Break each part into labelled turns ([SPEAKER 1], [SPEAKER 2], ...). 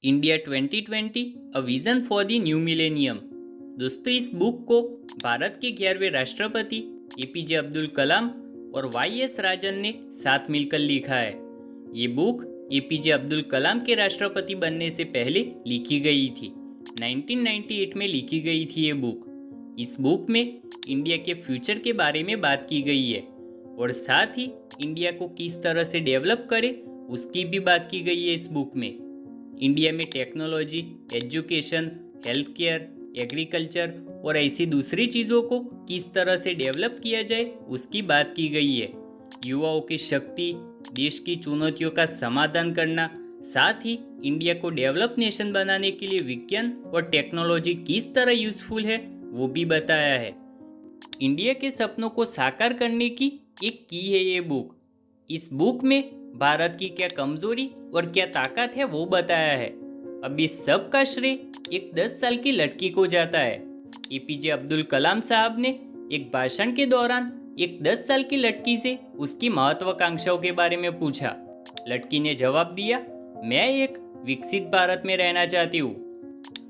[SPEAKER 1] India 2020 a vision for the new millennium. दोस्तों, इस book को भारत के 11वें राष्ट्रपति एपीजे अब्दुल कलाम और वाईएस राजन ने साथ मिलकर लिखा है। ये बुक एपीजे अब्दुल कलाम के राष्ट्रपति बनने से पहले लिखी गई थी। 1998 में लिखी गई थी ये बुक। इस बुक में इंडिया के फ्यूचर के बारे में बात की गई है और साथ ही इंडिया को किस तरह से डेवलप करे उसकी भी बात की गई है इस बुक में। इंडिया में technology, education, health care, agriculture और ऐसी दूसरी चीज़ों को किस तरह से डेवलप किया जाए उसकी बात की गई है। युवाओं की शक्ति, देश की चुनौतियों का समाधान करना, साथ ही इंडिया को डेवलप नेशन बनाने के लिए विज्ञान और टेक्नोलॉजी किस तरह यूजफुल है वो भी बताया है। इंडिया के सपनों को साकार करने की एक की है ये बुक। इस बुक में भारत की क्या कमजोरी और क्या ताकत है वो बताया है। अब इस सब का श्रेय एक 10 साल की लड़की को जाता है। एपीजे अब्दुल कलाम साहब ने एक भाषण के दौरान एक 10 साल की लड़की से उसकी महत्वाकांक्षाओं के बारे में पूछा। लड़की ने जवाब दिया, मैं एक विकसित भारत में रहना चाहती हूँ।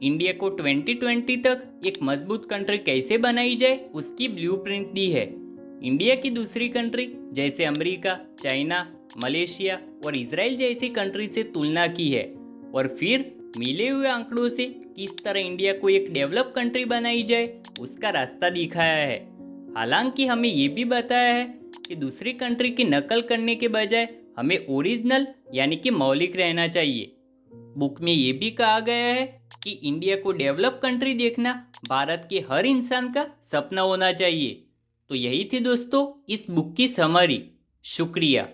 [SPEAKER 1] इंडिया को 2020 तक एक मजबूत कंट्री कैसे बनाई जाए उसकी ब्लूप्रिंट दी है। इंडिया की दूसरी कंट्री जैसे अमेरिका, चाइना, मलेशिया और इजराइल जैसी कंट्री से तुलना की है और फिर मिले हुए आंकड़ों से किस तरह इंडिया को एक डेवलप कंट्री बनाई जाए उसका रास्ता दिखाया है। हालांकि हमें ये भी बताया है कि दूसरी कंट्री की नकल करने के बजाय हमें ओरिजिनल यानी कि मौलिक रहना चाहिए। बुक में ये भी कहा गया है कि इंडिया को डेवलप कंट्री देखना भारत के हर इंसान का सपना होना चाहिए। तो यही थी दोस्तों इस बुक की समरी। शुक्रिया।